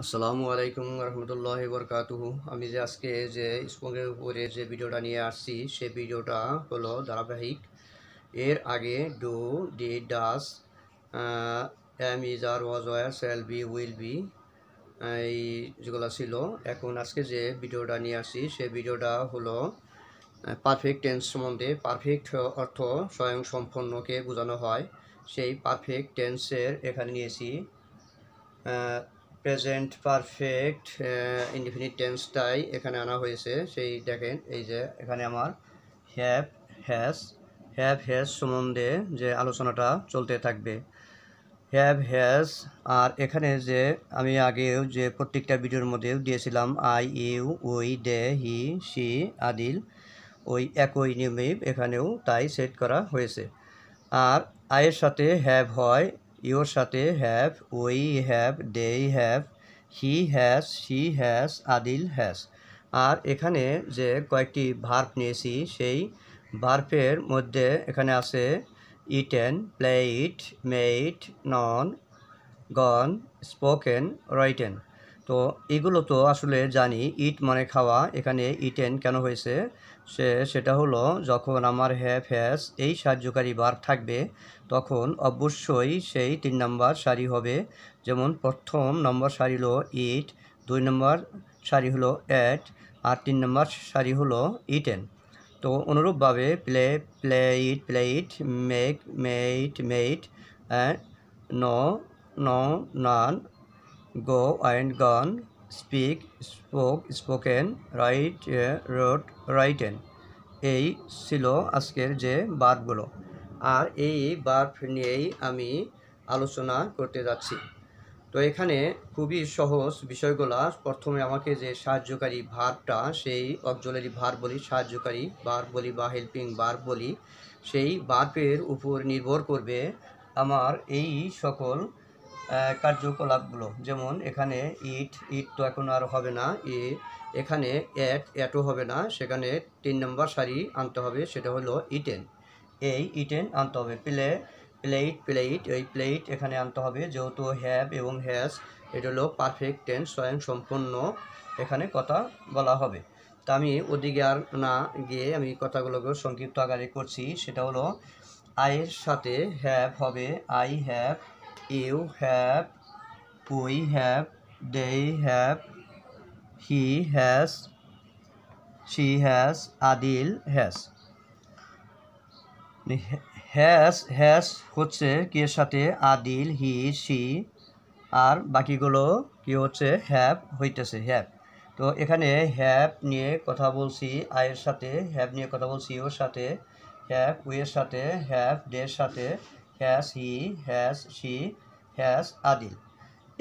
আসসালামু আলাইকুম রহমতুল্লাহি বরকাতুহু। আমি যে আজকে যে স্পোকের উপরে যে ভিডিওটা নিয়ে আসছি সেই ভিডিওটা হলো ধারাবাহিক। এর আগে do, did, does, am, is, are, was, were, shall be, will be, এই যেগুলো ছিল। এখন আজকে যে ভিডিওটা নিয়ে আসছি সেই ভিডিওটা হলো পারফেক্ট টেন্স সম্বন্ধে। পারফেক্ট অর্থ স্বয়ংসম্পন্নকে বোঝানো হয়। সেই পারফেক্ট টেন্সের এখানে নিয়েছি প্রেজেন্ট পারফেক্ট ইনডিফিনিট টেন্সটাই এখানে আনা হয়েছে। সেই দেখেন, এই যে এখানে আমার হ্যাভ হ্যাজ সম্বন্ধে যে আলোচনাটা চলতে থাকবে। হ্যাভ হ্যাজ, আর এখানে যে আমি আগেও যে প্রত্যেকটা ভিডিওর মধ্যেও দিয়েছিলাম I, you, we, they, he, she, Adil, ওই একই নিয়মে এখানেও তাই সেট করা হয়েছে। আর আয়ের সাথে হ্যাভ হয়, ইউর সাথে have, we have, they have, he has, she has, Adil has. আর এখানে যে কয়েকটি ভার্ব নিয়েছি সেই ভার্বের মধ্যে এখানে আছে ইটেন, প্লেইড, মেইড, নন, গন, স্পোকেন, রাইটেন। তো এগুলো তো আসলে জানি, ইট মানে খাওয়া। এখানে ইটেন কেন হয়েছে সেটা হলো যখন আমার হ্যাভ হ্যাজ এই সাহায্যকারী ভার্ব থাকবে তখন অবশ্যই সেই 3 নম্বর সারি হবে। যেমন প্রথম নম্বর সারি হলো ইট, 2 নম্বর সারি হলো অ্যাট, আর 3 নম্বর সারি হলো ইটেন। তো অনুরূপভাবে played, make, made, know, none, go and gone, speak, spoken, write, wrote, written। এই ছিল আজকের যে বার্বগুলো। আর এই বার্ব নিয়েই আমি আলোচনা করতে যাচ্ছি। তো এখানে খুবই সহজ বিষয়গুলা। প্রথমে আমাকে যে সাহায্যকারী ভার্বটা, সেই অক্সিলারি ভার্ব বলি, সাহায্যকারী ভার্ব বলি বা হেল্পিং ভার্ব বলি, সেই ভার্বের উপর নির্ভর করবে আমার এই সকল কার্যকলাপগুলো। যেমন এখানে ইট তো এখন আর হবে না, এখানে অ্যাটও হবে না, সেখানে 3 নম্বর সারি আনতে হবে, সেটা হলো ইটেন। এই ইটেন আনতে হবে। প্লেইট, এই প্লেইট এখানে আনতে হবে, যেহেতু হ্যাভ এবং হ্যাজ এটা হলো পারফেক্ট টেন্স, স্বয়ংসম্পন্ন, এখানে কথা বলা হবে। তা আমি ওদিকে আর না গিয়ে আমি কথাগুলোকে সংক্ষিপ্ত আকারে করছি। সেটা হলো আয়ের সাথে হ্যাভ হবে I have, you have, we have, they have, he has, she has, Adil has. Has হচ্ছে কি এর সাথে আদিল, হি, সি, আর বাকিগুলো কি হচ্ছে হ্যাভ হইতেছে, হ্যাভ। তো এখানে হ্যাভ নিয়ে কথা বলছি আয়ের সাথে, হ্যাভ নিয়ে কথা বলছি ওর সাথে, হ্যাভ উইয়ের সাথে, হ্যাভ ডের সাথে, has he, has she, has Adil.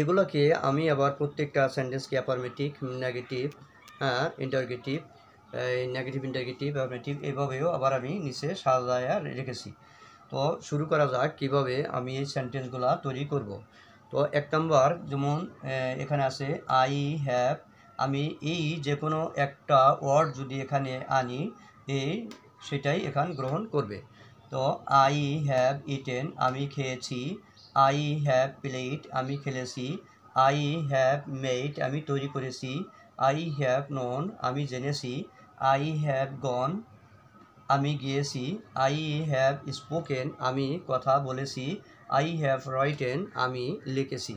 এগুলোকে আমি আবার প্রত্যেকটা সেন্টেন্সকে affirmative, negative, interrogative, negative, interrogative, affirmative এইভাবেও আবার আমি নিচে সাজায় রেখেছি। তো শুরু করা যাক কীভাবে আমি এই সেন্টেন্সগুলো তৈরি করব। তো 1 নম্বর, যেমন এখানে আছে আই হ্যাভ, আমি এই যে কোনো একটা ওয়ার্ড যদি এখানে আনি সেটাই এখান গ্রহণ করবে। তো আই হ্যাভ ইটেন, আমি খেয়েছি। আই হ্যাভ প্লেড, আমি খেলেছি। আই হ্যাভ মেড, আমি তৈরি করেছি। আই হ্যাভ নোন, আমি জেনেছি। আই হ্যাভ গন, আমি গিয়েছি। আই হ্যাভ স্পোকেন, আমি কথা বলেছি। আই হ্যাভ রাইটেন, আমি লিখেছি।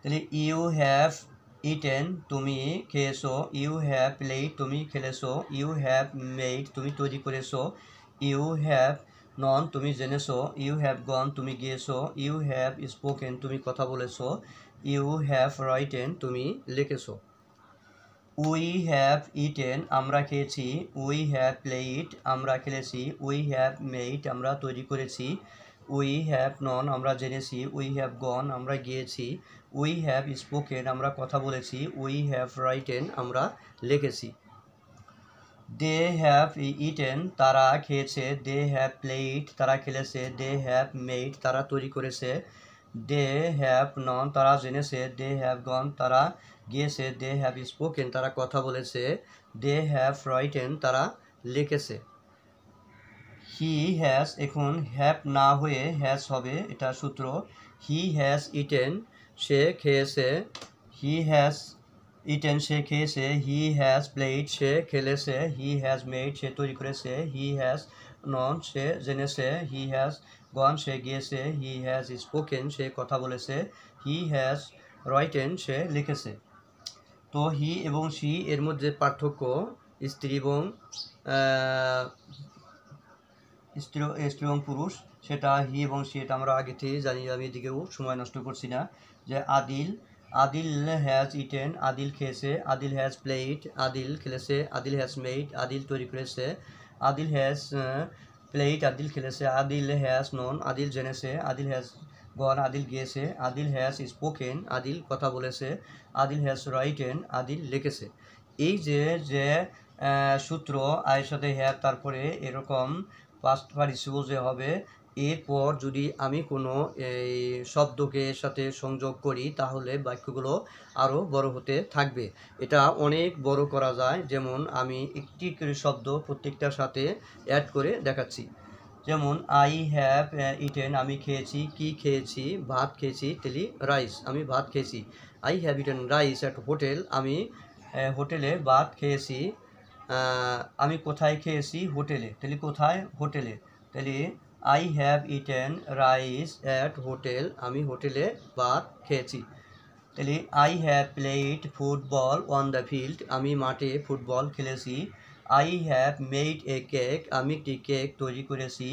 তাহলে ইউ হ্যাভ ইটেন, তুমি খেয়েছো। ইউ হ্যাভ প্লেড, তুমি খেলেছো। ইউ হ্যাভ মেড, তুমি তৈরি করেছো। ইউ হ্যাভ নন, তুমি জেনেছো। ইউ হ্যাভ গন, তুমি গিয়েছো। ইউ হ্যাভ স্পোকেন, তুমি কথা বলেছো। ইউ হ্যাভ রাইটেন, তুমি লিখেছো। উই হ্যাভ ইটেন, আমরা খেয়েছি। উই হ্যাভ প্লেড, আমরা খেলেছি। উই হ্যাভ মেড, আমরা তৈরি করেছি। উই হ্যাভ নন, আমরা জেনেছি। উই হ্যাভ গন, আমরা গিয়েছি। উই হ্যাভ স্পোকেন, আমরা কথা বলেছি। উই হ্যাভ রাইটেন, আমরা লিখেছি। দে হ্যাভ ইটেন, তারা খেয়েছে। দে হ্যাভ প্লেড, তারা খেলেছে। দে হ্যাভ মেড, তারা তৈরি করেছে। দে হ্যাভ নন, তারা জেনেছে। দে হ্যাভ গন, তারা গিয়েছে। দে হ্যাভ স্পোকেন, তারা কথা বলেছে। দে হ্যাভ রাইটেন, তারা লিখেছে। হি হ্যাজ, এখন হ্যাভ না হয়ে হ্যাজ হবে, এটা সূত্র। হি হ্যাজ ইটেন, সে খেয়েছে, হি হ্যাজ ইটেন সে খেয়েছে, হি হ্যাজ প্লেড সে খেলেছে, হি হ্যাজ মেড সে তৈরি করেছে, হি হ্যাজ নন সে জেনেছে, হি হ্যাজ গন সে গিয়েছে, হি হ্যাজ স্পোকেন সে কথা বলেছে, হি হ্যাজ রাইটেন সে লিখেছে। তো হি এবং শি এর মধ্যে পার্থক্য স্ত্রী এবং স্ত্রী এবং পুরুষ, সেটা হি এবং শি এটা আমরা আগে থেকে জানি, আমি এদিকেও সময় নষ্ট করছি না। যে আদিল হ্যাজ ইটেন আদিল খেয়েছে, আদিল হ্যাজ প্লেড আদিল খেলেছে, আদিল হ্যাজ মেড আদিল তৈরি করেছে, আদিল হ্যাজ প্লেড আদিল খেলেছে, আদিল হ্যাজ নন আদিল জেনেছে, আদিল হ্যাজ গন আদিল গিয়েছে, আদিল হ্যাজ স্পোকেন আদিল কথা বলেছে, আদিল হ্যাজ রাইটেন আদিল লিখেছে। এই যে সূত্র আয়ের সাথে হ্যাভ তারপরে এরকম পাস্ট পার্টিসিপল যে হবে, এরপর যদি আমি কোনো এই শব্দকে সাথে সংযোগ করি তাহলে বাক্যগুলো আরও বড় হতে থাকবে। এটা অনেক বড় করা যায়। যেমন আমি একটি করে শব্দ প্রত্যেকটার সাথে অ্যাড করে দেখাচ্ছি। যেমন আই হ্যাভ ইটেন আমি খেয়েছি, কি খেয়েছি, ভাত খেয়েছি, তেলি রাইস আমি ভাত খেয়েছি। I have eaten rice at hotel আমি হোটেলে ভাত খেয়েছি। আমি কোথায় খেয়েছি, হোটেলে, তাহলে কোথায়, হোটেলে, তাহলে I have eaten rice at hotel আমি হোটেলে ভাত খেয়েছি। তাহলে I have played football on the field আমি মাঠে ফুটবল খেলেছি। I have made a cake আমি একটি কেক তৈরি করেছি।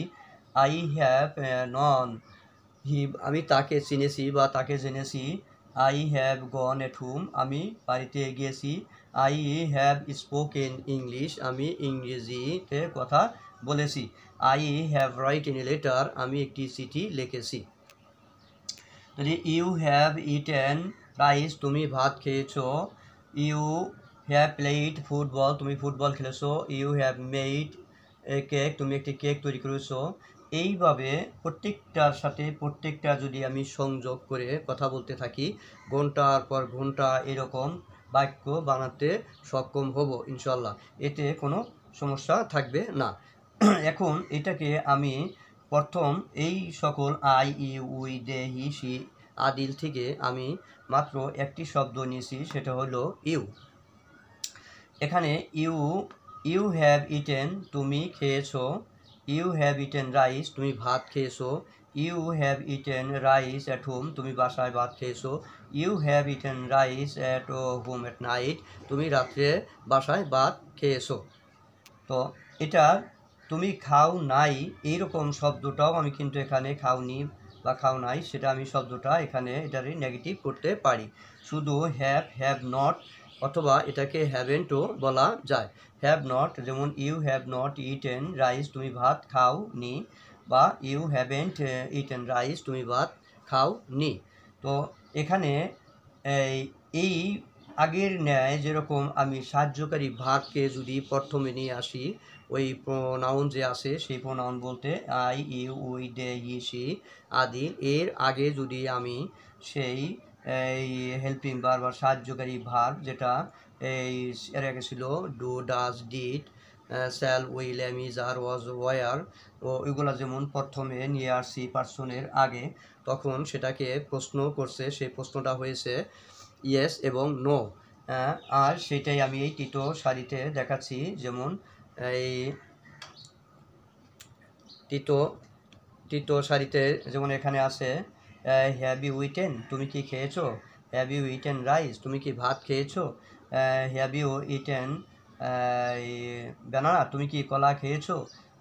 আই হ্যাভ নন হি আমি তাকে চিনেছি বা তাকে জেনেছি। I have gone at home আমি বাড়িতে গিয়েছি। আই হ্যাভ স্পোকেন ইংলিশ আমি ইংরেজিতে কথা বলেছি। I have written a letter আমি একটি চিঠি লিখেছি। তাহলে ইউ হ্যাভ ইটেন রাইস তুমি ভাত খেয়েছো। ইউ হ্যাভ প্লেড ফুটবল তুমি ফুটবল খেলেছো। You have made a cake তুমি একটি কেক তৈরি করেছো। এইভাবে প্রত্যেকটার সাথে প্রত্যেকটা যদি আমি সংযোগ করে কথা বলতে থাকি, ঘন্টার পর ঘন্টা এরকম বাক্য বানাতে সক্ষম হব ইনশাল্লাহ, এতে কোনো সমস্যা থাকবে না। এখন এটাকে আমি প্রথম এই সকল I you we they he she Adil থেকে আমি মাত্র একটি শব্দ নিয়েছি, সেটা হলো ইউ। এখানে ইউ হ্যাভ ইটেন তুমি খেয়েছো। ইউ হ্যাভ ইটেন রাইস তুমি ভাত খেয়েছো। You have eaten rice at home তুমি বাসায় ভাত খেয়েছো। You have eaten rice at home at night তুমি রাত্রে বাসায় ভাত খেয়েছো। তো এটা তুমি খাও নাই এইরকম শব্দটাও আমি কিন্তু এখানে খাওনি বা খাও নাই সেটা আমি শব্দটা এখানে এটারই নেগেটিভ করতে পারি। শুধু হ্যাভ নট অথবা এটাকে হ্যাভেন্টও বলা যায়। হ্যাভ নট, যেমন you have not eaten rice তুমি ভাত খাও নি, বা ইউ হ্যাভেন্ট ইটেন রাইস তুমি ভাত খাও নি। তো এখানে এই আগের ন্যায় যেরকম আমি সাহায্যকারী ভার্বকে যদি প্রথমে নিয়ে আসি, ওই প্রোনাউন যে আছে সেই প্রোনাউন বলতে I you we they he she Adil, এর আগে যদি আমি সেই হেল্পিং ভার্ব বা সাহায্যকারী ভার্ব যেটা এর আগে ছিল do does did shall will am is are was were, ও ওইগুলো যেমন প্রথমে নিয়ে আসছি পার্সনের আগে, তখন সেটাকে প্রশ্ন করছে, সেই প্রশ্নটা হয়েছে ইয়েস এবং নো। আর সেটাই আমি এই তৃতীয় সারিতে দেখাচ্ছি। যেমন এই তৃতীয় সারিতে যেমন এখানে আছে হ্যাভ ইউ ইটেন তুমি কি খেয়েছো। হ্যাভ ইউ ইটেন রাইস তুমি কি ভাত খেয়েছো। হ্যাভ ইউ ইটেন ব্যানানা তুমি কি কলা খেয়েছো।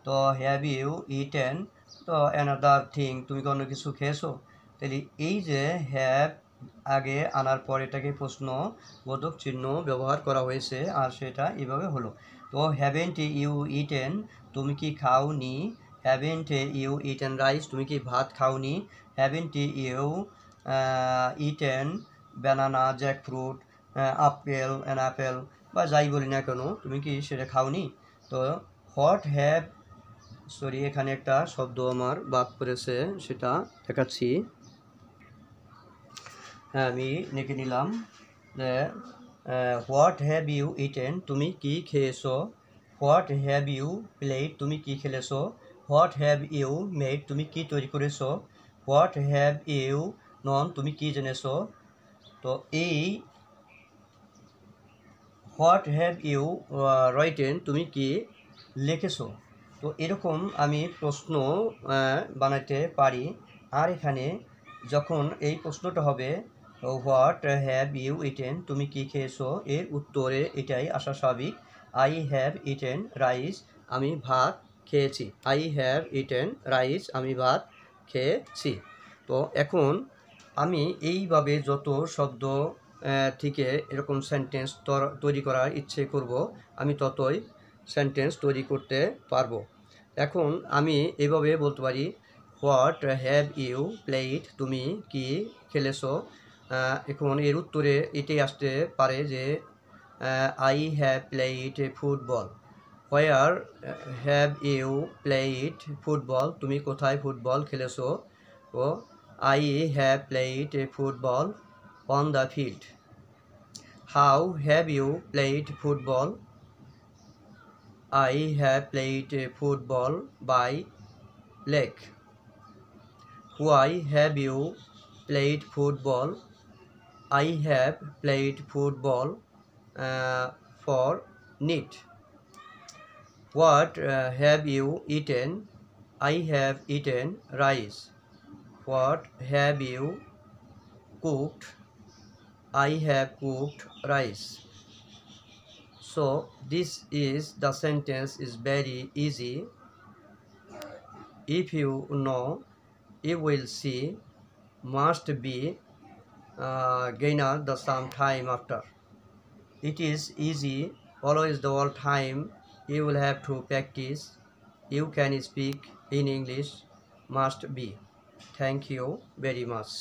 তো হ্যাভ ইউ ইটেন তো অ্যানাদার থিং তুমি কোনো কিছু খেয়েছো। তাহলে এই যে হ্যাভ আগে আনার পর এটাকে প্রশ্নবোধক চিহ্ন ব্যবহার করা হয়েছে, আর সেটা এইভাবে হলো। তো হ্যাভেন্ট ইউ ইটেন তুমি কি খাওনি। হ্যাভেন্ট ইউ ইটেন রাইস তুমি কি ভাত খাওনি। Haven't you eaten banana jackfruit apple apple বা যাই বলি না কেন তুমি কি সেটা খাওনি। তো এখানে একটা শব্দ আমার বাদ পড়েছে, সেটা দেখাচ্ছি। হ্যাঁ, আমি লিখে নিলাম যে হোয়াট হ্যাভ ইউ ইটেন তুমি কি খেয়েছো। হোয়াট হ্যাভ ইউ প্লেড তুমি কি খেলেছো। হোয়াট হ্যাভ ইউ মেড তুমি কি তৈরি করেছো। হোয়াট হ্যাভ ইউ নন তুমি কি জেনেছো। তো এই হোয়াট হ্যাভ ইউ রাইটেন তুমি কি লিখেছো। তো এরকম আমি প্রশ্ন বানাতে পারি। আর এখানে যখন এই প্রশ্নটা হবে হোয়াট হ্যাভ ইউ ইটেন তুমি কি খেয়েছো, এর উত্তরে এটাই আসা স্বাভাবিক। আই হ্যাভ ইটেন রাইস আমি ভাত খেয়েছি। আই হ্যাভ ইটেন রাইস আমি ভাত খেয়েছি। তো এখন আমি এইভাবে যত শব্দ থেকে এরকম সেন্টেন্স তৈরি করার ইচ্ছে করব, আমি ততই সেন্টেন্স তৈরি করতে পারবো। এখন আমি এভাবে বলতে পারি হোয়াট হ্যাভ ইউ প্লেইড তুমি কি খেলেছো। এখন এর উত্তরে এটাই আসতে পারে যে I have played football. Where have you played football তুমি কোথায় ফুটবল খেলেছো। ও I have played football on the field. How have you played football. I have played football by leg. Why have you played football? I have played football for need. What have you eaten? I have eaten rice. What have you cooked? I have cooked rice. So this is the sentence is very easy. If you know, you will see must be gainer the some time after. It is easy always the whole time. You will have to practice. You can speak in English must be. Thank you very much.